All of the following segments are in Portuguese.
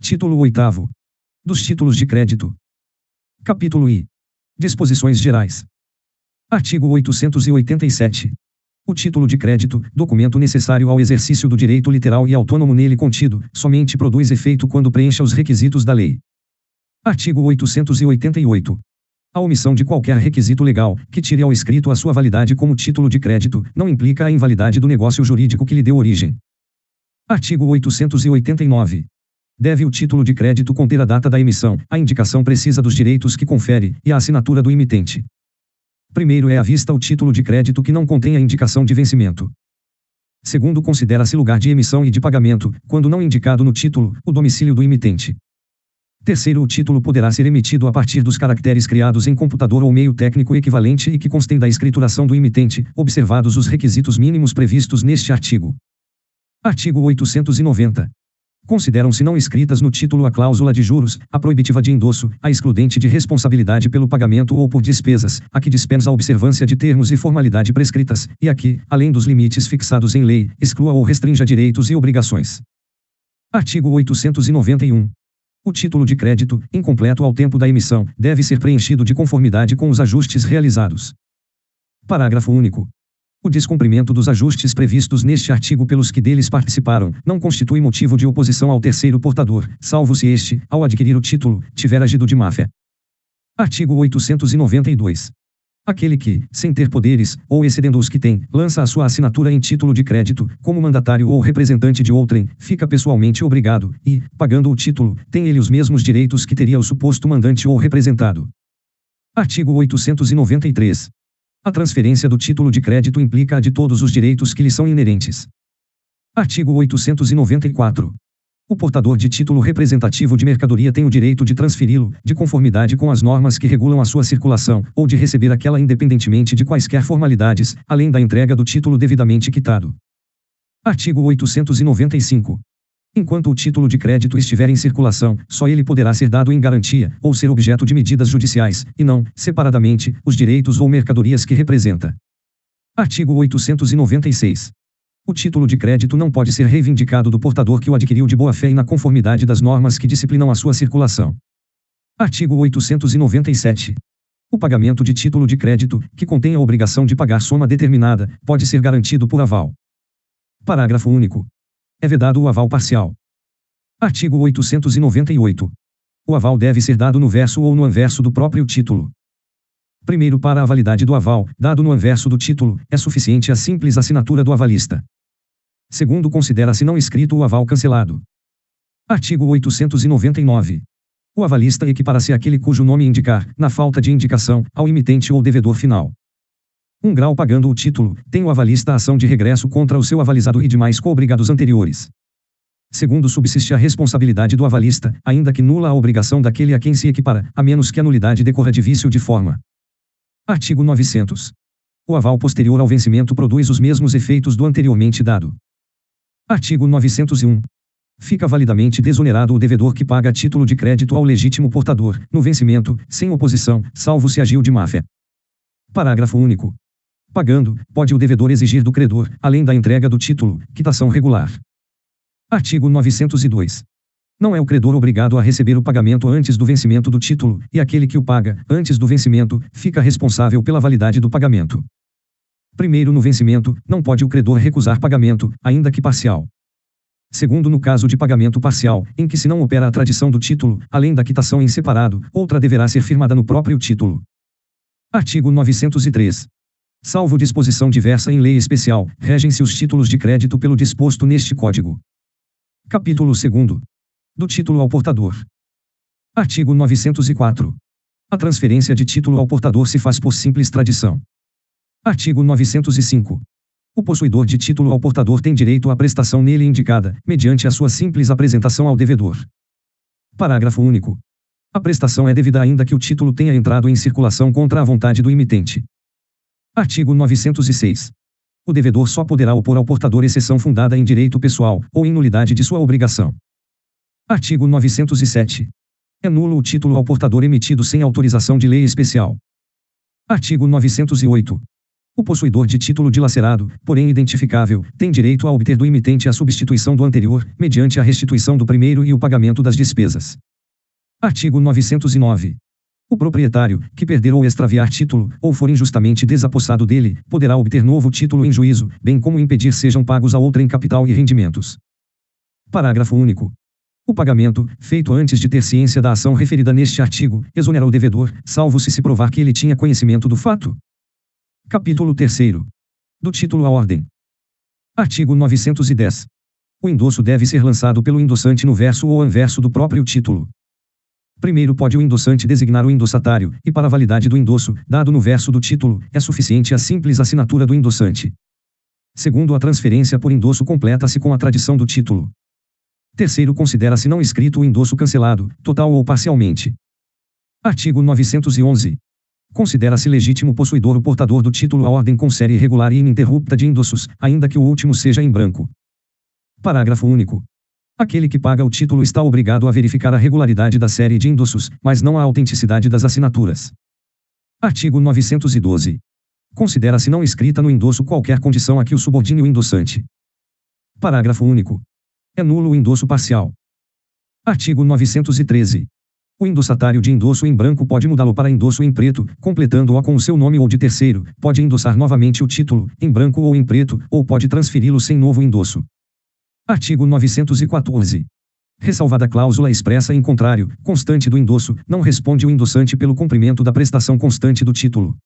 Título 8º. Dos títulos de crédito. Capítulo I. Disposições gerais. Artigo 887. O título de crédito, documento necessário ao exercício do direito literal e autônomo nele contido, somente produz efeito quando preencha os requisitos da lei. Artigo 888. A omissão de qualquer requisito legal, que tire ao escrito a sua validade como título de crédito, não implica a invalidade do negócio jurídico que lhe deu origem. Artigo 889. Deve o título de crédito conter a data da emissão, a indicação precisa dos direitos que confere, e a assinatura do emitente. Primeiro é à vista o título de crédito que não contém a indicação de vencimento. Segundo, considera-se lugar de emissão e de pagamento, quando não indicado no título, o domicílio do emitente. Terceiro, o título poderá ser emitido a partir dos caracteres criados em computador ou meio técnico equivalente e que constem da escrituração do emitente, observados os requisitos mínimos previstos neste artigo. Artigo 890. Consideram-se não escritas no título a cláusula de juros, a proibitiva de endosso, a excludente de responsabilidade pelo pagamento ou por despesas, a que dispensa a observância de termos e formalidade prescritas, e a que, além dos limites fixados em lei, exclua ou restrinja direitos e obrigações. Artigo 891. O título de crédito, incompleto ao tempo da emissão, deve ser preenchido de conformidade com os ajustes realizados. Parágrafo único. O descumprimento dos ajustes previstos neste artigo pelos que deles participaram, não constitui motivo de oposição ao terceiro portador, salvo se este, ao adquirir o título, tiver agido de má-fé. Artigo 892. Aquele que, sem ter poderes, ou excedendo os que tem, lança a sua assinatura em título de crédito, como mandatário ou representante de outrem, fica pessoalmente obrigado, e, pagando o título, tem ele os mesmos direitos que teria o suposto mandante ou representado. Artigo 893. A transferência do título de crédito implica a de todos os direitos que lhe são inerentes. Artigo 894. O portador de título representativo de mercadoria tem o direito de transferi-lo, de conformidade com as normas que regulam a sua circulação, ou de receber aquela independentemente de quaisquer formalidades, além da entrega do título devidamente quitado. Artigo 895. Enquanto o título de crédito estiver em circulação, só ele poderá ser dado em garantia, ou ser objeto de medidas judiciais, e não, separadamente, os direitos ou mercadorias que representa. Artigo 896. O título de crédito não pode ser reivindicado do portador que o adquiriu de boa-fé e na conformidade das normas que disciplinam a sua circulação. Artigo 897. O pagamento de título de crédito, que contém a obrigação de pagar soma determinada, pode ser garantido por aval. Parágrafo único. É vedado o aval parcial. Artigo 898. O aval deve ser dado no verso ou no anverso do próprio título. Primeiro, para a validade do aval, dado no anverso do título, é suficiente a simples assinatura do avalista. Segundo, considera-se não escrito o aval cancelado. Artigo 899. O avalista equipara-se àquele cujo nome indicar, na falta de indicação, ao emitente ou devedor final. 1 grau pagando o título, tem o avalista a ação de regresso contra o seu avalizado e demais co-obrigados anteriores. Segundo, subsiste a responsabilidade do avalista, ainda que nula a obrigação daquele a quem se equipara, a menos que a nulidade decorra de vício de forma. Artigo 900. O aval posterior ao vencimento produz os mesmos efeitos do anteriormente dado. Artigo 901. Fica validamente desonerado o devedor que paga a título de crédito ao legítimo portador, no vencimento, sem oposição, salvo se agiu de má-fé. Parágrafo único. Pagando, pode o devedor exigir do credor, além da entrega do título, quitação regular. Artigo 902. Não é o credor obrigado a receber o pagamento antes do vencimento do título, e aquele que o paga, antes do vencimento, fica responsável pela validade do pagamento. Primeiro, no vencimento, não pode o credor recusar pagamento, ainda que parcial. Segundo, no caso de pagamento parcial, em que se não opera a tradição do título, além da quitação em separado, outra deverá ser firmada no próprio título. Artigo 903. Salvo disposição diversa em lei especial, regem-se os títulos de crédito pelo disposto neste Código. Capítulo 2. Do título ao portador. Artigo 904. A transferência de título ao portador se faz por simples tradição. Artigo 905. O possuidor de título ao portador tem direito à prestação nele indicada, mediante a sua simples apresentação ao devedor. Parágrafo único. A prestação é devida ainda que o título tenha entrado em circulação contra a vontade do emitente. Artigo 906. O devedor só poderá opor ao portador exceção fundada em direito pessoal, ou em nulidade de sua obrigação. Artigo 907. É nulo o título ao portador emitido sem autorização de lei especial. Artigo 908. O possuidor de título dilacerado, porém identificável, tem direito a obter do emitente a substituição do anterior, mediante a restituição do primeiro e o pagamento das despesas. Artigo 909. O proprietário, que perder ou extraviar título, ou for injustamente desapossado dele, poderá obter novo título em juízo, bem como impedir sejam pagos a outrem capital e rendimentos. Parágrafo único. O pagamento, feito antes de ter ciência da ação referida neste artigo, exonera o devedor, salvo se provar que ele tinha conhecimento do fato. Capítulo 3º. Do título à ordem. Artigo 910. O endosso deve ser lançado pelo endossante no verso ou anverso do próprio título. Primeiro pode o endossante designar o endossatário, e para a validade do endosso, dado no verso do título, é suficiente a simples assinatura do endossante. Segundo, a transferência por endosso completa-se com a tradição do título. Terceiro, considera-se não escrito o endosso cancelado, total ou parcialmente. Artigo 911. Considera-se legítimo possuidor o portador do título à ordem com série regular e ininterrupta de endossos, ainda que o último seja em branco. Parágrafo único. Aquele que paga o título está obrigado a verificar a regularidade da série de endossos, mas não a autenticidade das assinaturas. Artigo 912. Considera-se não escrita no endosso qualquer condição a que o subordine o endossante. Parágrafo único. É nulo o endosso parcial. Artigo 913. O endossatário de endosso em branco pode mudá-lo para endosso em preto, completando-o com o seu nome ou de terceiro, pode endossar novamente o título, em branco ou em preto, ou pode transferi-lo sem novo endosso. Artigo 914. Ressalvada a cláusula expressa em contrário, constante do endosso, não responde o endossante pelo cumprimento da prestação constante do título.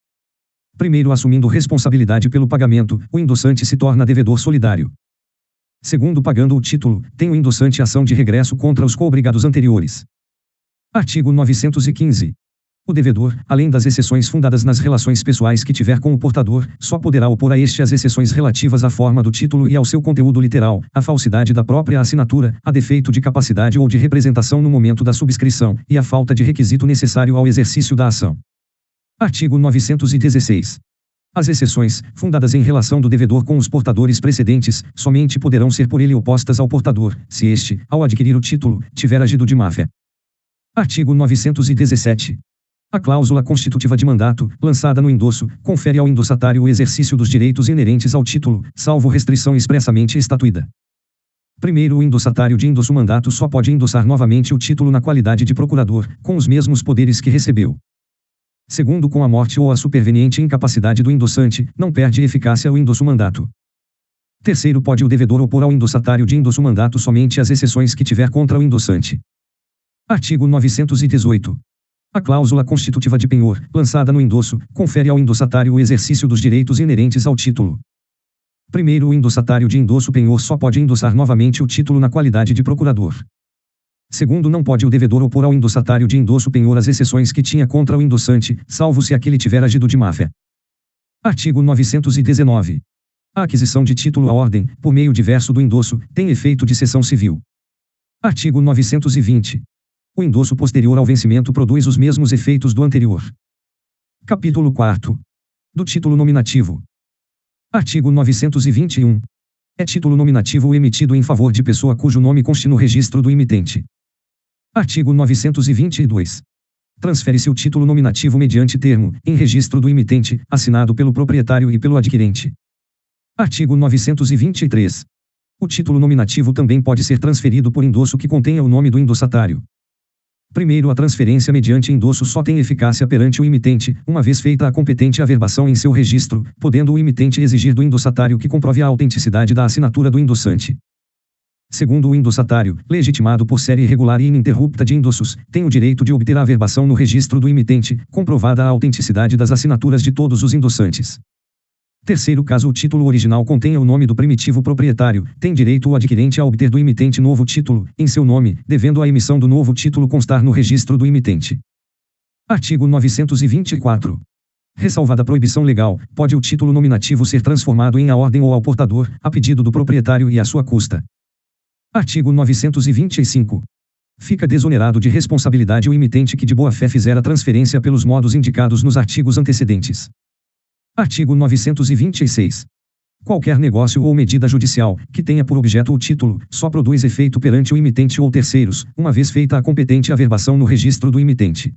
Primeiro, assumindo responsabilidade pelo pagamento, o endossante se torna devedor solidário. Segundo, pagando o título, tem o endossante ação de regresso contra os coobrigados anteriores. Artigo 915. O devedor, além das exceções fundadas nas relações pessoais que tiver com o portador, só poderá opor a este as exceções relativas à forma do título e ao seu conteúdo literal, à falsidade da própria assinatura, a defeito de capacidade ou de representação no momento da subscrição, e à falta de requisito necessário ao exercício da ação. Artigo 916. As exceções, fundadas em relação do devedor com os portadores precedentes, somente poderão ser por ele opostas ao portador, se este, ao adquirir o título, tiver agido de má-fé. Artigo 917. A cláusula constitutiva de mandato, lançada no endosso, confere ao endossatário o exercício dos direitos inerentes ao título, salvo restrição expressamente estatuída. Primeiro, o endossatário de endosso-mandato só pode endossar novamente o título na qualidade de procurador, com os mesmos poderes que recebeu. Segundo, com a morte ou a superveniente incapacidade do endossante, não perde eficácia o endosso-mandato. Terceiro, pode o devedor opor ao endossatário de endosso-mandato somente as exceções que tiver contra o endossante. Artigo 918. A cláusula constitutiva de penhor, lançada no endosso, confere ao endossatário o exercício dos direitos inerentes ao título. Primeiro, o endossatário de endosso penhor só pode endossar novamente o título na qualidade de procurador. Segundo, não pode o devedor opor ao endossatário de endosso penhor as exceções que tinha contra o endossante, salvo se aquele tiver agido de má-fé. Artigo 919. A aquisição de título à ordem, por meio diverso do endosso, tem efeito de cessão civil. Artigo 920. O endosso posterior ao vencimento produz os mesmos efeitos do anterior. Capítulo 4. Do título nominativo. Artigo 921. É título nominativo o emitido em favor de pessoa cujo nome conste no registro do emitente. Artigo 922. Transfere-se o título nominativo mediante termo, em registro do emitente, assinado pelo proprietário e pelo adquirente. Artigo 923. O título nominativo também pode ser transferido por endosso que contenha o nome do endossatário. Primeiro, a transferência mediante endosso só tem eficácia perante o emitente, uma vez feita a competente averbação em seu registro, podendo o emitente exigir do endossatário que comprove a autenticidade da assinatura do endossante. Segundo, o endossatário, legitimado por série regular e ininterrupta de endossos, tem o direito de obter a averbação no registro do emitente, comprovada a autenticidade das assinaturas de todos os endossantes. Terceiro, caso o título original contenha o nome do primitivo proprietário, tem direito o adquirente a obter do emitente novo título, em seu nome, devendo a emissão do novo título constar no registro do emitente. Artigo 924. Ressalvada a proibição legal, pode o título nominativo ser transformado em a ordem ou ao portador, a pedido do proprietário e à sua custa. Artigo 925. Fica desonerado de responsabilidade o emitente que de boa-fé fizer a transferência pelos modos indicados nos artigos antecedentes. Artigo 926. Qualquer negócio ou medida judicial, que tenha por objeto o título, só produz efeito perante o emitente ou terceiros, uma vez feita a competente averbação no registro do emitente.